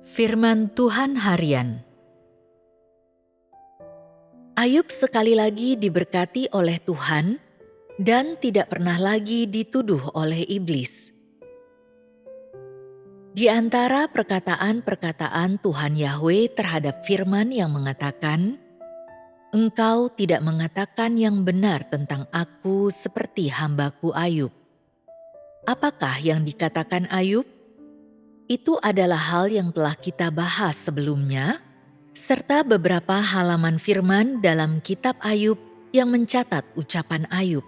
Firman Tuhan Harian. Ayub sekali lagi diberkati oleh Tuhan dan tidak pernah lagi dituduh oleh iblis. Di antara perkataan-perkataan Tuhan Yahweh terhadap firman yang mengatakan, "Engkau tidak mengatakan yang benar tentang aku seperti hambaku Ayub." Apakah yang dikatakan Ayub? Itu adalah hal yang telah kita bahas sebelumnya, serta beberapa halaman firman dalam kitab Ayub yang mencatat ucapan Ayub.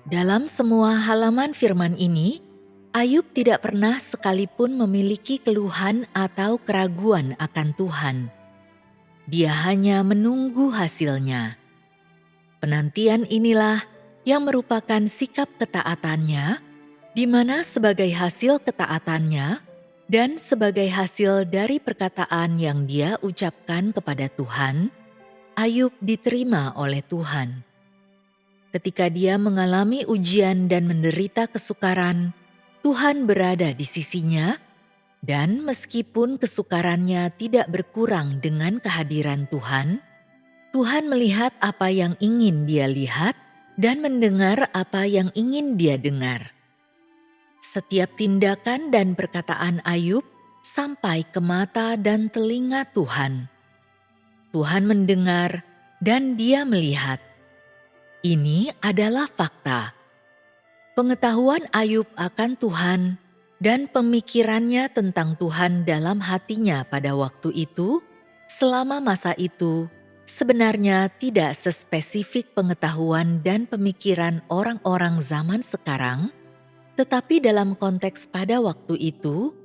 Dalam semua halaman firman ini, Ayub tidak pernah sekalipun memiliki keluhan atau keraguan akan Tuhan. Dia hanya menunggu hasilnya. Penantian inilah yang merupakan sikap ketaatannya, di mana sebagai hasil ketaatannya dan sebagai hasil dari perkataan yang dia ucapkan kepada Tuhan, Ayub diterima oleh Tuhan. Ketika dia mengalami ujian dan menderita kesukaran, Tuhan berada di sisinya, dan meskipun kesukarannya tidak berkurang dengan kehadiran Tuhan, Tuhan melihat apa yang ingin dia lihat dan mendengar apa yang ingin dia dengar. Setiap tindakan dan perkataan Ayub sampai ke mata dan telinga Tuhan. Tuhan mendengar dan dia melihat. Ini adalah fakta. Pengetahuan Ayub akan Tuhan dan pemikirannya tentang Tuhan dalam hatinya pada waktu itu, selama masa itu, sebenarnya tidak sespesifik pengetahuan dan pemikiran orang-orang zaman sekarang, tetapi dalam konteks pada waktu itu,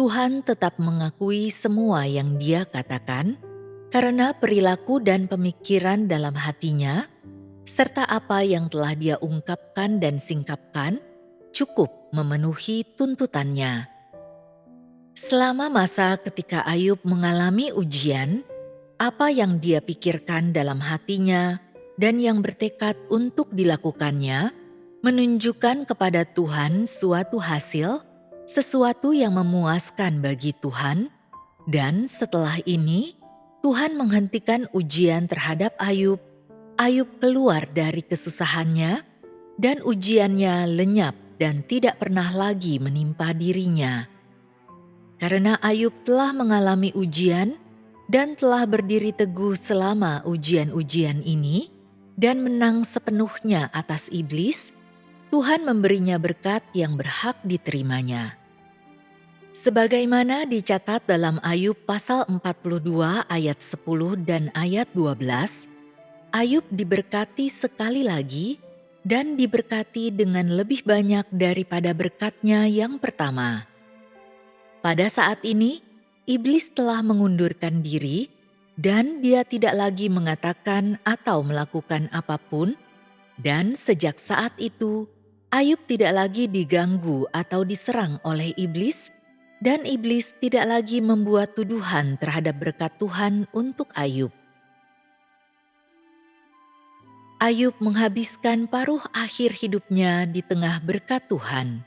Tuhan tetap mengakui semua yang dia katakan karena perilaku dan pemikiran dalam hatinya, serta apa yang telah dia ungkapkan dan singkapkan cukup memenuhi tuntutannya. Selama masa ketika Ayub mengalami ujian, apa yang dia pikirkan dalam hatinya dan yang bertekad untuk dilakukannya menunjukkan kepada Tuhan suatu hasil, sesuatu yang memuaskan bagi Tuhan, dan setelah ini Tuhan menghentikan ujian terhadap Ayub. Ayub keluar dari kesusahannya dan ujiannya lenyap dan tidak pernah lagi menimpa dirinya. Karena Ayub telah mengalami ujian dan telah berdiri teguh selama ujian-ujian ini dan menang sepenuhnya atas iblis, Tuhan memberinya berkat yang berhak diterimanya. Sebagaimana dicatat dalam Ayub pasal 42 ayat 10 dan ayat 12, Ayub diberkati sekali lagi dan diberkati dengan lebih banyak daripada berkatnya yang pertama. Pada saat ini, iblis telah mengundurkan diri dan dia tidak lagi mengatakan atau melakukan apapun, dan sejak saat itu, Ayub tidak lagi diganggu atau diserang oleh iblis, dan iblis tidak lagi membuat tuduhan terhadap berkat Tuhan untuk Ayub. Ayub menghabiskan paruh akhir hidupnya di tengah berkat Tuhan.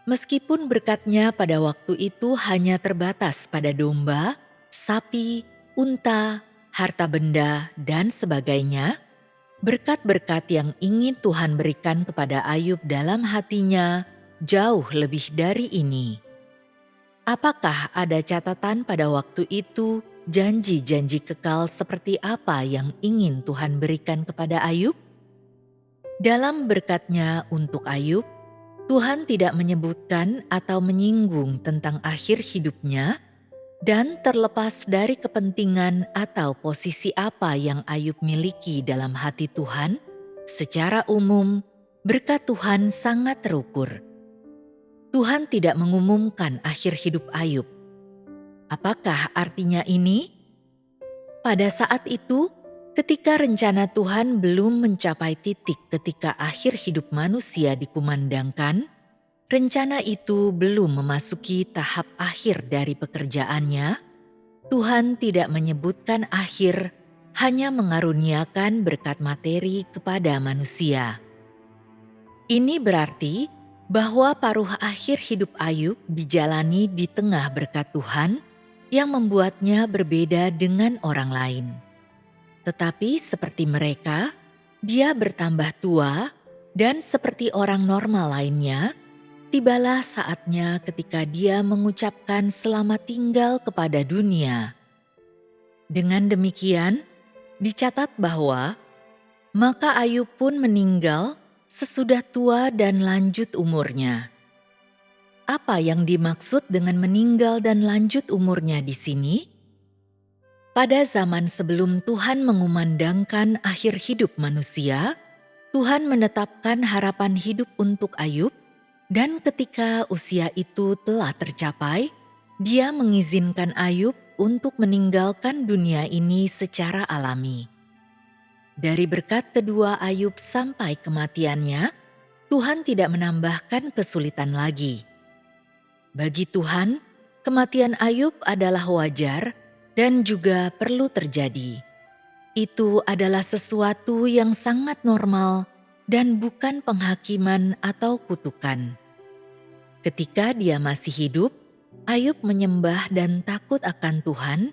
Meskipun berkatnya pada waktu itu hanya terbatas pada domba, sapi, unta, harta benda, dan sebagainya, berkat-berkat yang ingin Tuhan berikan kepada Ayub dalam hatinya jauh lebih dari ini. Apakah ada catatan pada waktu itu janji-janji kekal seperti apa yang ingin Tuhan berikan kepada Ayub? Dalam berkatnya untuk Ayub, Tuhan tidak menyebutkan atau menyinggung tentang akhir hidupnya, dan terlepas dari kepentingan atau posisi apa yang Ayub miliki dalam hati Tuhan, secara umum berkat Tuhan sangat terukur. Tuhan tidak mengumumkan akhir hidup Ayub. Apakah artinya ini? Pada saat itu, ketika rencana Tuhan belum mencapai titik ketika akhir hidup manusia dikumandangkan, rencana itu belum memasuki tahap akhir dari pekerjaannya. Tuhan tidak menyebutkan akhir, hanya mengaruniakan berkat materi kepada manusia. Ini berarti bahwa paruh akhir hidup Ayub dijalani di tengah berkat Tuhan yang membuatnya berbeda dengan orang lain. Tetapi seperti mereka, dia bertambah tua dan seperti orang normal lainnya, tibalah saatnya ketika dia mengucapkan selamat tinggal kepada dunia. Dengan demikian, dicatat bahwa maka Ayub pun meninggal sesudah tua dan lanjut umurnya. Apa yang dimaksud dengan meninggal dan lanjut umurnya di sini? Pada zaman sebelum Tuhan mengumandangkan akhir hidup manusia, Tuhan menetapkan harapan hidup untuk Ayub, dan ketika usia itu telah tercapai, Dia mengizinkan Ayub untuk meninggalkan dunia ini secara alami. Dari berkat kedua Ayub sampai kematiannya, Tuhan tidak menambahkan kesulitan lagi. Bagi Tuhan, kematian Ayub adalah wajar dan juga perlu terjadi. Itu adalah sesuatu yang sangat normal dan bukan penghakiman atau kutukan. Ketika dia masih hidup, Ayub menyembah dan takut akan Tuhan,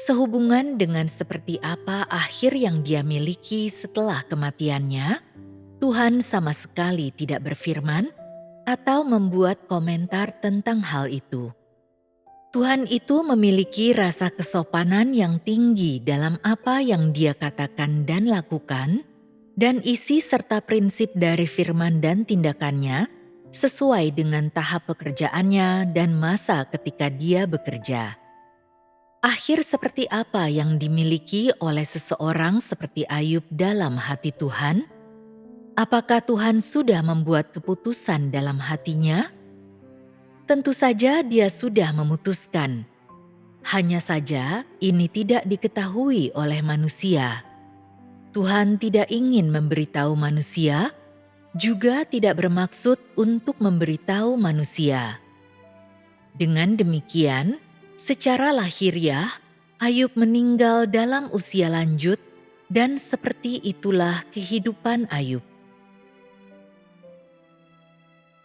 sehubungan dengan seperti apa akhir yang dia miliki setelah kematiannya. Tuhan sama sekali tidak berfirman atau membuat komentar tentang hal itu. Tuhan itu memiliki rasa kesopanan yang tinggi dalam apa yang Dia katakan dan lakukan, dan isi serta prinsip dari firman dan tindakannya sesuai dengan tahap pekerjaannya dan masa ketika Dia bekerja. Akhir seperti apa yang dimiliki oleh seseorang seperti Ayub dalam hati Tuhan? Apakah Tuhan sudah membuat keputusan dalam hatinya? Tentu saja Dia sudah memutuskan. Hanya saja ini tidak diketahui oleh manusia. Tuhan tidak ingin memberitahu manusia, juga tidak bermaksud untuk memberitahu manusia. Dengan demikian, secara lahiriah, Ayub meninggal dalam usia lanjut, dan seperti itulah kehidupan Ayub.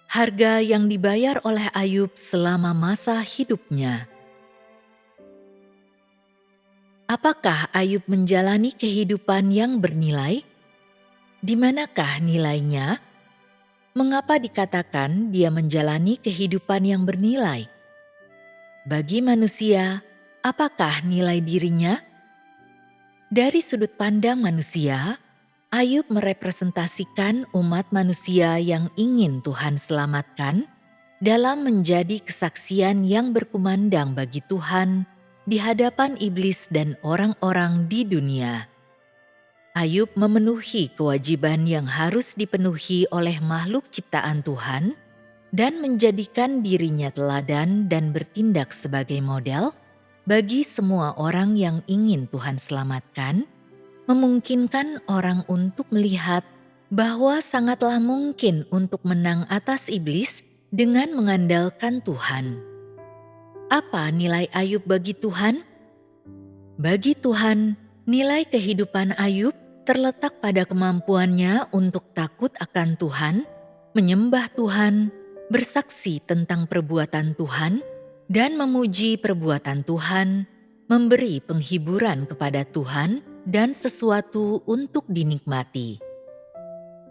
Harga yang dibayar oleh Ayub selama masa hidupnya. Apakah Ayub menjalani kehidupan yang bernilai? Di manakah nilainya? Mengapa dikatakan dia menjalani kehidupan yang bernilai? Bagi manusia, apakah nilai dirinya? Dari sudut pandang manusia, Ayub merepresentasikan umat manusia yang ingin Tuhan selamatkan dalam menjadi kesaksian yang berkumandang bagi Tuhan di hadapan iblis dan orang-orang di dunia. Ayub memenuhi kewajiban yang harus dipenuhi oleh makhluk ciptaan Tuhan dan menjadikan dirinya teladan dan bertindak sebagai model bagi semua orang yang ingin Tuhan selamatkan, memungkinkan orang untuk melihat bahwa sangatlah mungkin untuk menang atas iblis dengan mengandalkan Tuhan. Apa nilai Ayub bagi Tuhan? Bagi Tuhan, nilai kehidupan Ayub terletak pada kemampuannya untuk takut akan Tuhan, menyembah Tuhan, bersaksi tentang perbuatan Tuhan, dan memuji perbuatan Tuhan, memberi penghiburan kepada Tuhan, dan sesuatu untuk dinikmati.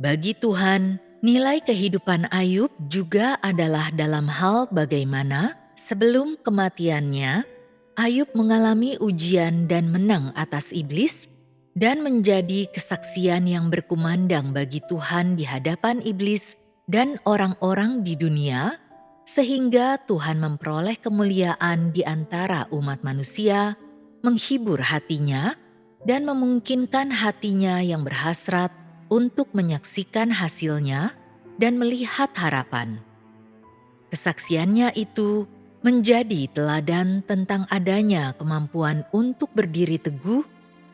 Bagi Tuhan, nilai kehidupan Ayub juga adalah dalam hal bagaimana sebelum kematiannya, Ayub mengalami ujian dan menang atas iblis dan menjadi kesaksian yang berkumandang bagi Tuhan di hadapan iblis dan orang-orang di dunia, sehingga Tuhan memperoleh kemuliaan di antara umat manusia, menghibur hatinya, dan memungkinkan hatinya yang berhasrat untuk menyaksikan hasilnya dan melihat harapan. Kesaksiannya itu menjadi teladan tentang adanya kemampuan untuk berdiri teguh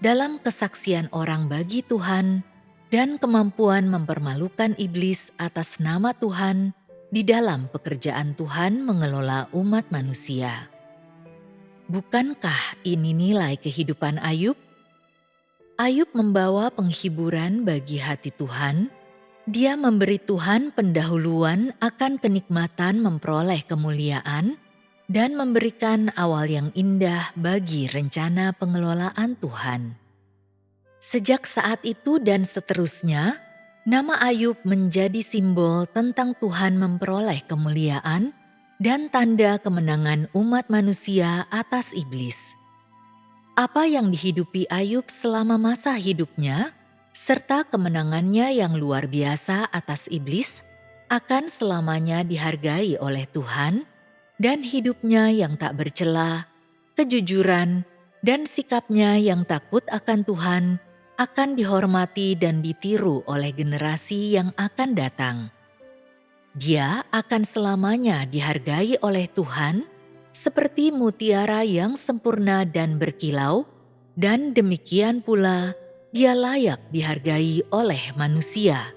dalam kesaksian orang bagi Tuhan dan kemampuan mempermalukan iblis atas nama Tuhan di dalam pekerjaan Tuhan mengelola umat manusia. Bukankah ini nilai kehidupan Ayub? Ayub membawa penghiburan bagi hati Tuhan Dia memberi Tuhan pendahuluan akan kenikmatan memperoleh kemuliaan dan memberikan awal yang indah bagi rencana pengelolaan Tuhan. Sejak saat itu dan seterusnya, nama Ayub menjadi simbol tentang Tuhan memperoleh kemuliaan dan tanda kemenangan umat manusia atas iblis. Apa yang dihidupi Ayub selama masa hidupnya, serta kemenangannya yang luar biasa atas iblis, akan selamanya dihargai oleh Tuhan, dan hidupnya yang tak bercela, kejujuran, dan sikapnya yang takut akan Tuhan akan dihormati dan ditiru oleh generasi yang akan datang. Dia akan selamanya dihargai oleh Tuhan seperti mutiara yang sempurna dan berkilau, dan demikian pula dia layak dihargai oleh manusia.